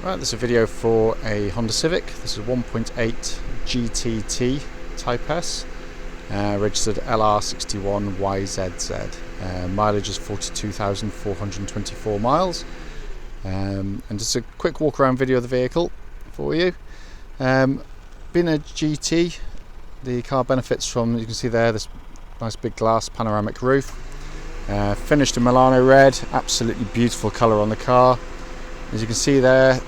Right, this is a video for a Honda Civic. This is 1.8 GTT Type S, registered LR61YZZ. Mileage is 42,424 miles. And just a quick walk around video of the vehicle for you. Being a GT, the car benefits from, you can see there, this nice big glass panoramic roof. Finished in Milano red, absolutely beautiful colour on the car. As you can see there,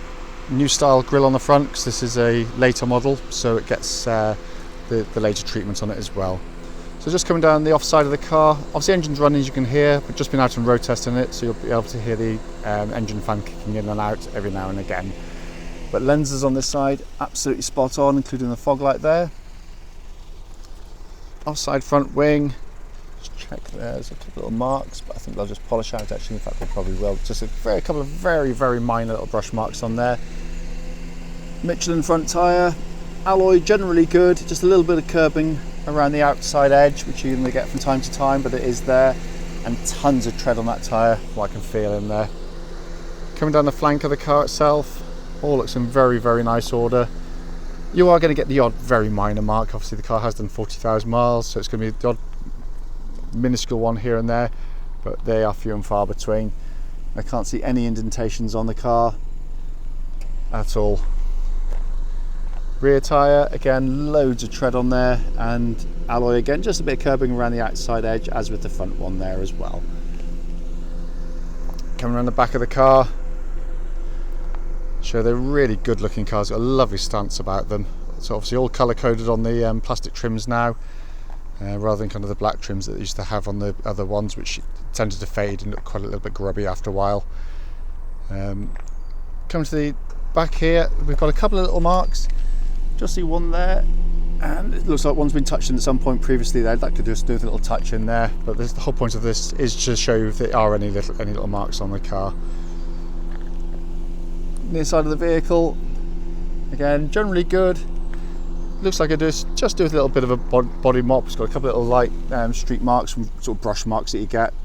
new style grille on the front because this is a later model, so it gets the later treatment on it as well. So just coming down the off side of the car, obviously engine's running as you can hear, but just been out and road testing it, so you'll be able to hear the engine fan kicking in and out every now and again. But lenses on this side, absolutely spot on, including the fog light there. Offside front wing, just check there's a couple little marks, but I think they'll just polish out actually, in fact they probably will. Just a couple of very minor little brush marks on there. Michelin front tyre, alloy generally good, just a little bit of curbing around the outside edge, which you're going to get from time to time, but it is there, and tons of tread on that tyre, what I can feel in there. Coming down the flank of the car itself, all looks in very nice order. You are going to get the odd very minor mark. Obviously the car has done 40,000 miles, so it's going to be the odd minuscule one here and there, but they are few and far between. I can't see any indentations on the car at all. Rear tyre, again, loads of tread on there, and alloy again, just a bit of curbing around the outside edge, as with the front one there as well. Coming around the back of the car, they're really good looking cars, got a lovely stance about them. So obviously all colour coded on the plastic trims now, rather than kind of the black trims that they used to have on the other ones, which tended to fade and look quite a little bit grubby after a while. Coming to the back here, we've got a couple of little marks. Just see one there, and it looks like one's been touched in at some point previously there. That could just do with a little touch in there, but the whole point of this is to show you if there are any little marks on the car. Near side of the vehicle, again, generally good. Looks like it just do with a little bit of a body mop. It's got a couple of little light streak marks from sort of brush marks that you get.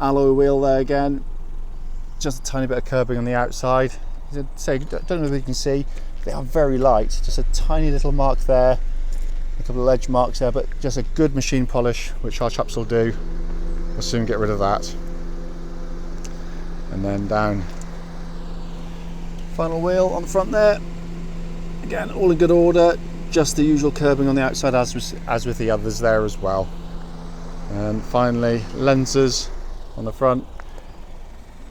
Alloy wheel there again, just a tiny bit of curbing on the outside. I don't know if you can see, they are very light, just a tiny little mark there, a couple of edge marks there, but just a good machine polish, which our chaps will do. We'll soon get rid of that. And then down, final wheel on the front there, again all in good order, just the usual curbing on the outside as with the others there as well. And finally, lenses on the front,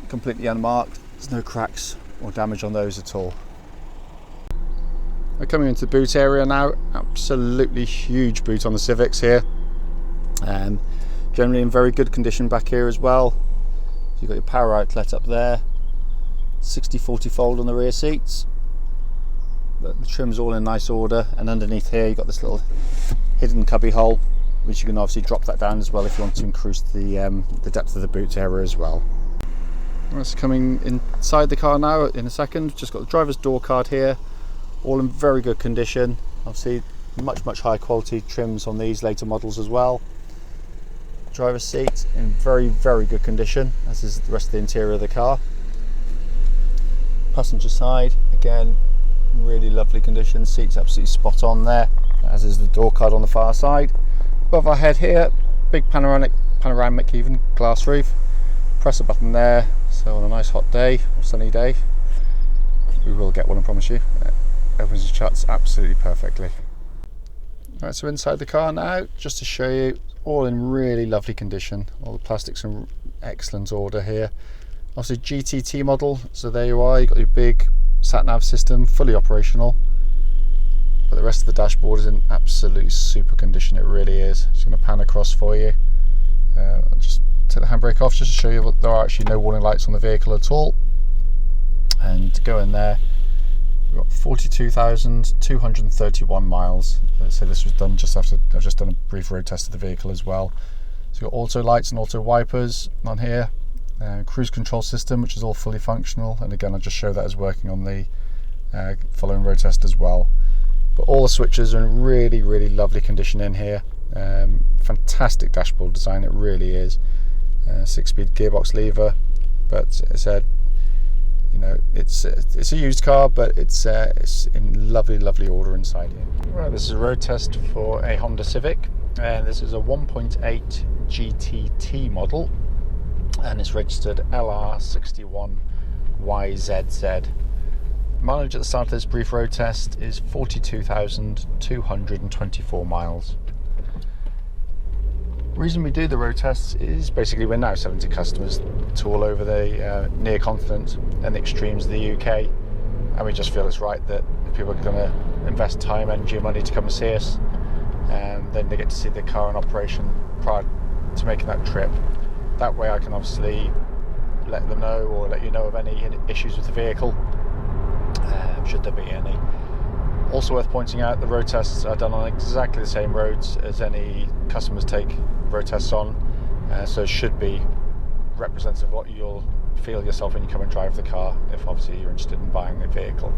completely unmarked, there's no cracks or damage on those at all. We're coming into the boot area now, absolutely huge boot on the Civics here. Generally in very good condition back here as well. So you've got your power outlet up there, 60/40 fold on the rear seats. The trim's all in nice order, and underneath here you've got this little hidden cubby hole, which you can obviously drop that down as well if you want to increase the depth of the boot area as well. That's coming inside the car now in a second. Just got the driver's door card here, all in very good condition. Obviously much higher quality trims on these later models as well. Driver's seat in very good condition, as is the rest of the interior of the car. Passenger side, again, really lovely condition. Seats absolutely spot on there, as is the door card on the far side. Above our head here, big panoramic even glass roof. Press a button there, so on a nice hot day or sunny day, we will get one, I promise you. Opens and shuts absolutely perfectly. Right, so inside the car now, just to show you, all in really lovely condition. All the plastics in excellent order here. Obviously GTT model, so there you are, you've got your big Sat-Nav system, fully operational. But the rest of the dashboard is in absolutely super condition, it really is. Just going to pan across for you. I'll just take the handbrake off just to show you that there are actually no warning lights on the vehicle at all. And to go in there, we've got 42,231 miles. So this was done just after, I've just done a brief road test of the vehicle as well. So you've got auto lights and auto wipers on here. Cruise control system, which is all fully functional, and again I'll just show that as working on the following road test as well. But all the switches are in really lovely condition in here. Fantastic dashboard design, it really is. 6-speed gearbox lever, but as I said, you know, It's a used car, but it's in lovely order inside here. Right, this is a road test for a Honda Civic, and this is a 1.8 GTT model, and it's registered LR61YZZ. Mileage at the start of this brief road test is 42,224 miles. The reason we do the road tests is basically we're now selling to customers to all over the near continent and the extremes of the UK, and we just feel it's right that if people are going to invest time, energy and money to come and see us, and then they get to see the car in operation prior to making that trip. That way I can obviously let them know, or let you know of any issues with the vehicle, should there be any. Also worth pointing out, the road tests are done on exactly the same roads as any customers take road tests on, so it should be representative of what you'll feel yourself when you come and drive the car, if obviously you're interested in buying the vehicle.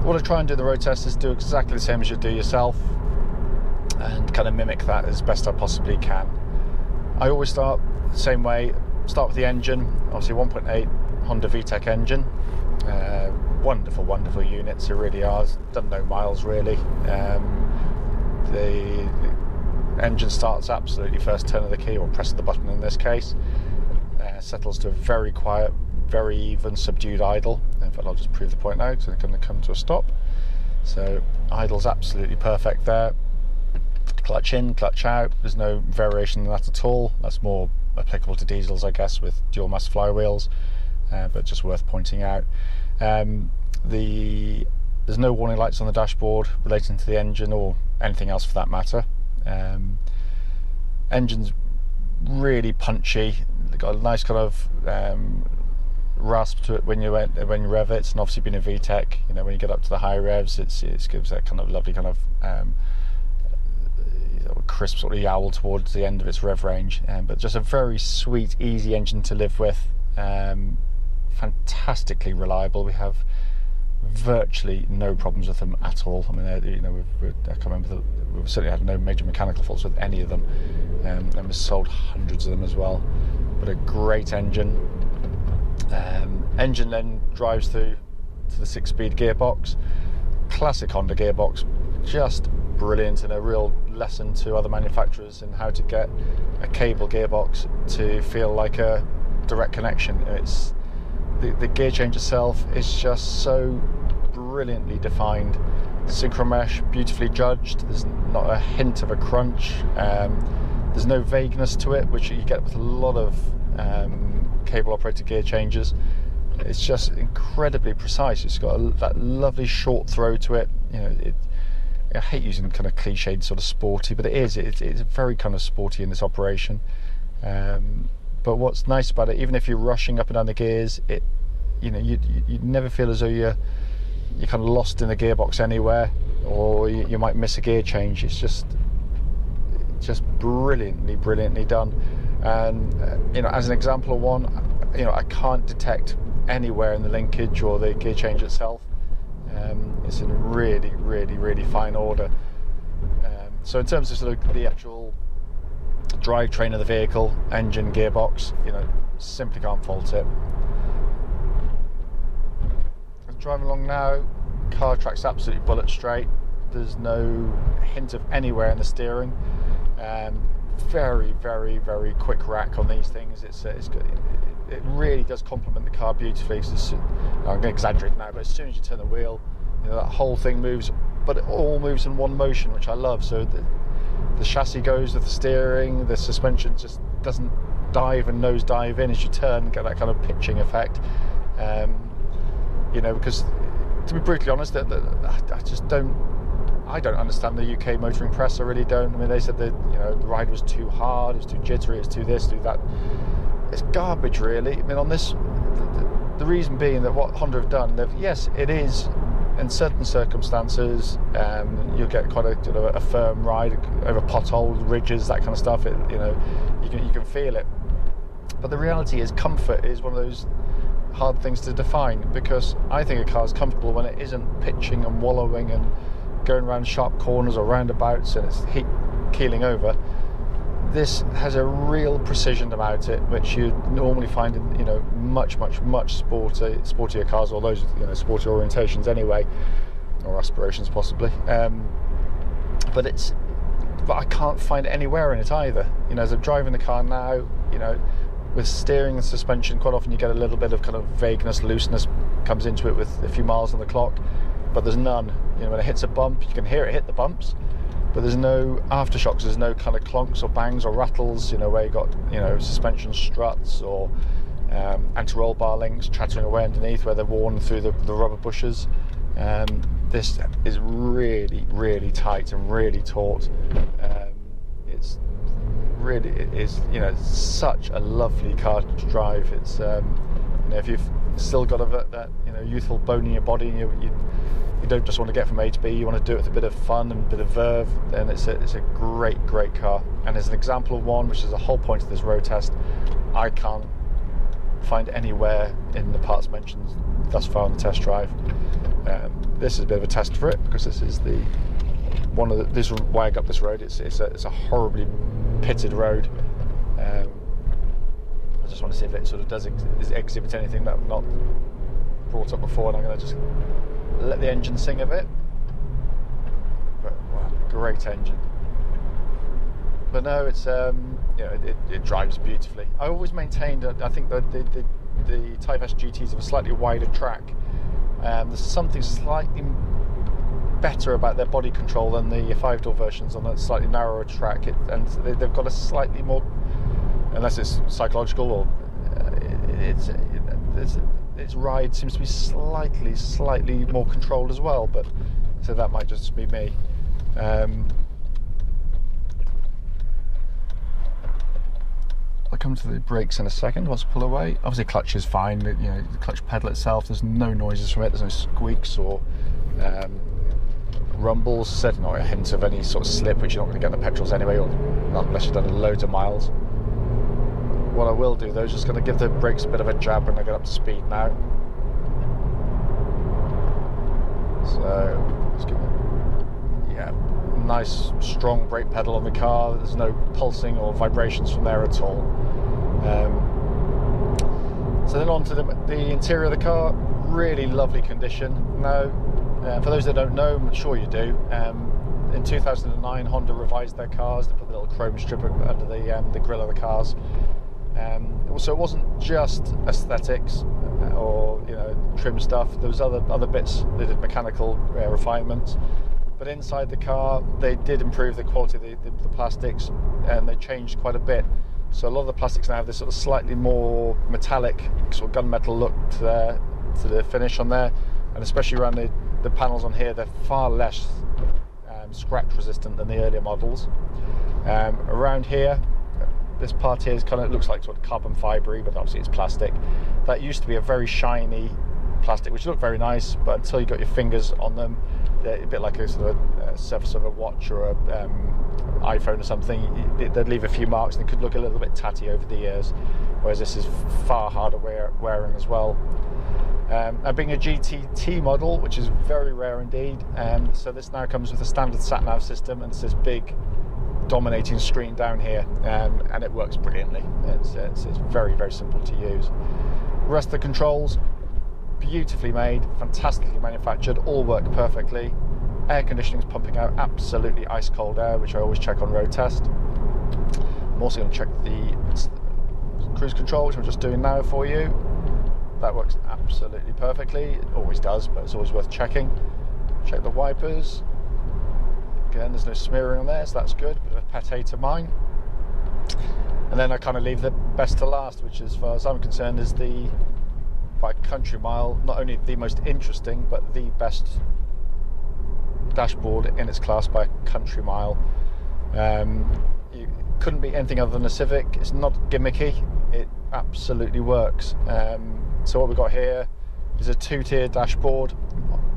What I try and do in the road test is do exactly the same as you do yourself, and kind of mimic that as best I possibly can. I always start the same way, start with the engine, obviously 1.8 Honda VTEC engine. Wonderful units, it really are. It's done no miles really. The engine starts absolutely first turn of the key, or press of the button in this case. Settles to a very quiet, very even, subdued idle. In fact, I'll just prove the point now, because it's going to come to a stop. So idle's absolutely perfect there. Clutch in, clutch out, there's no variation in that at all. That's more applicable to diesels, I guess, with dual mass flywheels, but just worth pointing out. There's no warning lights on the dashboard relating to the engine or anything else for that matter. Engine's really punchy. They've got a nice kind of rasp to it when you rev it, and obviously being a VTEC, you know, when you get up to the high revs, it gives that kind of lovely kind of crisp sort of yowl towards the end of its rev range. But just a very sweet, easy engine to live with. Fantastically reliable. We have virtually no problems with them at all. I mean, you know, I can't remember we've certainly had no major mechanical faults with any of them, and we've sold hundreds of them as well. But a great engine. Engine then drives through to the 6-speed gearbox. Classic Honda gearbox, just brilliant, and a real lesson to other manufacturers in how to get a cable gearbox to feel like a direct connection. It's the gear change itself is just so brilliantly defined. Synchro mesh, beautifully judged. There's not a hint of a crunch. There's no vagueness to it, which you get with a lot of cable operated gear changes. It's just incredibly precise. It's got that lovely short throw to it. You know, I hate using kind of cliched sort of sporty, but it is. It's very kind of sporty in this operation. But what's nice about it, even if you're rushing up and down the gears, you never feel as though you're kind of lost in the gearbox anywhere, or you might miss a gear change. It's just brilliantly done. And you know, as an example of one, you know, I can't detect anywhere in the linkage or the gear change itself. It's in really fine order. So in terms of sort of the actual drivetrain of the vehicle, engine, gearbox, you know, simply can't fault it. I'm driving along now, car track's absolutely bullet straight. There's no hint of anywhere in the steering. Very quick rack on these things. It really does complement the car beautifully. I'm going to exaggerate now, but as soon as you turn the wheel, you know, that whole thing moves, but it all moves in one motion, which I love. So the chassis goes with the steering, the suspension just doesn't dive and nose dive in as you turn and get that kind of pitching effect. You know, because to be brutally honest, I don't understand the UK motoring press. I really don't. I mean, they said that, you know, the ride was too hard, it was too jittery, it's too this, too that. It's garbage, really. I mean, on this, the reason being that what Honda have done, yes, it is in certain circumstances, you'll get quite a firm ride over potholes, ridges, that kind of stuff. You know, you can feel it. But the reality is, comfort is one of those hard things to define, because I think a car is comfortable when it isn't pitching and wallowing and going around sharp corners or roundabouts and it's keeling over. this has a real precision about it, which you normally find in, you know, much sportier cars, or those, you know, sporty orientations anyway, or aspirations possibly. But I can't find it anywhere in it either. You know, as I'm driving the car now, you know, with steering and suspension, quite often you get a little bit of kind of vagueness, looseness comes into it with a few miles on the clock, but there's none. You know, when it hits a bump, you can hear it hit the bumps, but there's no aftershocks, there's no kind of clonks or bangs or rattles, you know, where you got, you know, suspension struts or anti-roll bar links chattering away underneath where they're worn through the rubber bushes. This is really tight and really taut. It is, you know, such a lovely car to drive. It's, you know, if you've still got that you know, youthful bone in your body, and you don't just want to get from A to B, you want to do it with a bit of fun and a bit of verve, then it's a great car. And as an example of one, which is the whole point of this road test, I can't find anywhere in the parts mentioned thus far on the test drive. This is a bit of a test for it, because this is this is why I got this road. It's a horribly pitted road. I just want to see if it sort of does exhibit anything that I've not brought up before, and I'm going to just let the engine sing a bit. But wow, great engine. But no, it's you know, it drives beautifully. I always maintained that I think that the Type S GTs have a slightly wider track. There's something slightly better about their body control than the 5-door versions on a slightly narrower track, and they've got a slightly more, unless it's psychological, or its ride seems to be slightly more controlled as well, but so that might just be me. I'll come to the brakes in a second once I pull away. Obviously clutch is fine, you know, the clutch pedal itself, there's no noises from it, there's no squeaks or rumbles, certainly not a hint of any sort of slip, which you're not going to get in the petrols anyway, or not unless you've done loads of miles. What I will do though is just going to give the brakes a bit of a jab when I get up to speed now. So let's give it, yeah, nice strong brake pedal on the car. There's no pulsing or vibrations from there at all. So then on to the interior of the car. Really lovely condition. Now, for those that don't know, I'm sure you do, in 2009 Honda revised their cars. They put a little chrome strip under the grille of the cars. So it wasn't just aesthetics or, you know, trim stuff. There was other bits. They did mechanical refinements, but inside the car they did improve the quality of the plastics, and they changed quite a bit. So a lot of the plastics now have this sort of slightly more metallic sort of gunmetal look to the finish on there, and especially around the panels on here, they're far less scratch resistant than the earlier models. Around here, this part here kind of looks like sort of carbon fibre, but obviously it's plastic. That used to be a very shiny plastic, which looked very nice, but until you got your fingers on them, they're a bit like a sort of surface of a watch or a iPhone or something. They'd leave a few marks, and they could look a little bit tatty over the years, whereas this is far harder wearing as well. And being a GTT model, which is very rare indeed, so this now comes with a standard Sat-Nav system, and it's this big dominating screen down here, and it works brilliantly. It's very simple to use. The rest of the controls, beautifully made, fantastically manufactured, all work perfectly. Air conditioning is pumping out absolutely ice cold air, which I always check on road test. I'm also going to check the cruise control, which I'm just doing now for you. That works absolutely perfectly. It always does, but it's always worth checking. Check the wipers. Again, there's no smearing on there, so that's good. Bit of a pate to mine. And then I kind of leave the best to last, which, as far as I'm concerned, is by country mile, not only the most interesting, but the best dashboard in its class by a country mile. You couldn't be anything other than a Civic. It's not gimmicky. It absolutely works. So what we've got here is a 2-tier dashboard.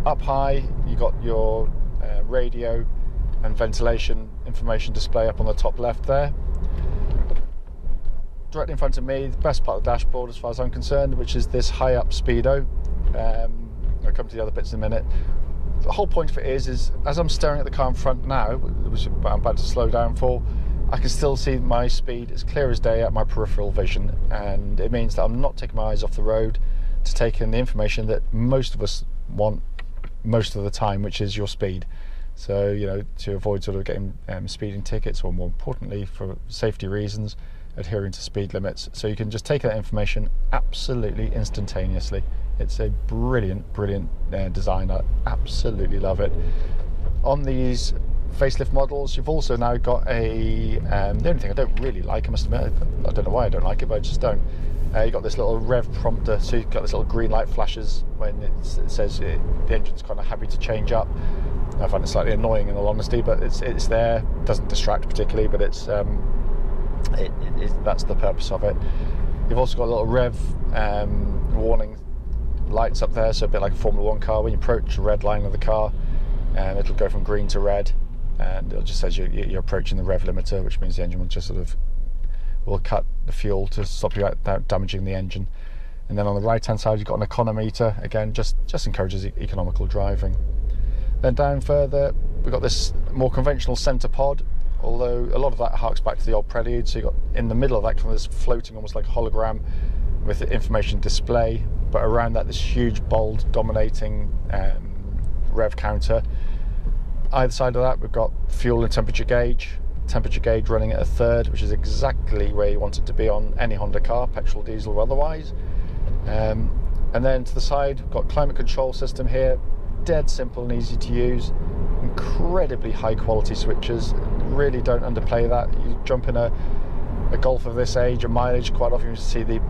Up high, you got your radio and ventilation information display up on the top left there. Directly in front of me, the best part of the dashboard as far as I'm concerned, which is this high up speedo. I'll come to the other bits in a minute. The whole point of it is as I'm staring at the car in front now, which I'm about to slow down for, I can still see my speed as clear as day at my peripheral vision, and it means that I'm not taking my eyes off the road to take in the information that most of us want most of the time, which is your speed. So, you know, to avoid sort of getting speeding tickets, or more importantly for safety reasons, adhering to speed limits. So you can just take that information absolutely instantaneously. It's a brilliant design. I absolutely love it. On these facelift models, you've also now got a the only thing I don't really like, I must admit, I don't know why I don't like it, but I just don't. You've got this little Rev Prompter, so you've got this little green light flashes when it says the engine's kind of happy to change up. I find it slightly annoying in all honesty, but it's there. It doesn't distract particularly, but it's that's the purpose of it. You've also got a little Rev warning lights up there, so a bit like a Formula 1 car. When you approach the red line of the car, it'll go from green to red, and it just says you're approaching the rev limiter, which means the engine will just sort of cut the fuel to stop you without damaging the engine. And then on the right hand side you've got an econometer, again just encourages economical driving. Then down further we've got this more conventional centre pod, although a lot of that harks back to the old Prelude. So you've got in the middle of that kind of this floating almost like a hologram with the information display, but around that this huge bold dominating rev counter. Either side of that we've got fuel and temperature gauge running at a third, which is exactly where you want it to be on any Honda car, petrol, diesel or otherwise. And then to the side we've got climate control system here, dead simple and easy to use, incredibly high quality switches, really don't underplay that. You jump in a Golf of this age and mileage, quite often you see the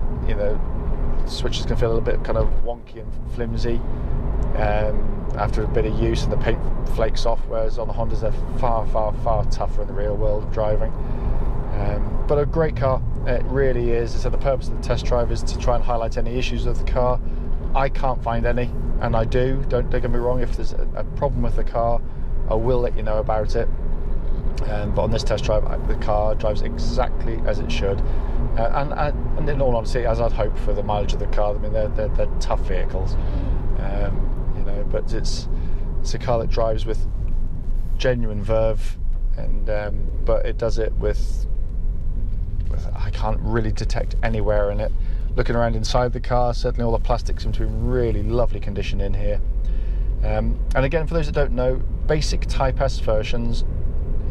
switches can feel a little bit kind of wonky and flimsy after a bit of use, and the paint flakes off, whereas on the Hondas they're far tougher in the real world of driving. But a great car, it really is. So the purpose of the test drive is to try and highlight any issues with the car. I can't find any, and I don't get me wrong, if there's a problem with the car I will let you know about it. But on this test drive the car drives exactly as it should, and in all honesty, as I'd hope for the mileage of the car. I mean, they're tough vehicles, but it's a car that drives with genuine verve, and but it does it with I can't really detect anywhere in it. Looking around inside the car, certainly all the plastics seem to be in really lovely condition in here. And again, for those that don't know, basic Type S versions,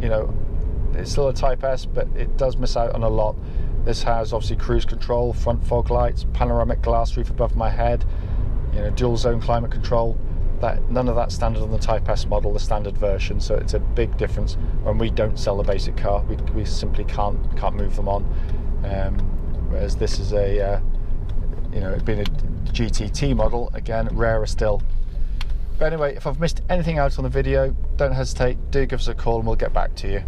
it's still a Type S, but it does miss out on a lot. This has obviously cruise control, front fog lights, panoramic glass roof above my head, dual zone climate control. None of that standard on the Type S model, the standard version. So it's a big difference. When we don't sell the basic car, we simply can't move them on. Whereas this is it being a GTT model, again, rarer still. But anyway, if I've missed anything out on the video, don't hesitate, do give us a call and we'll get back to you.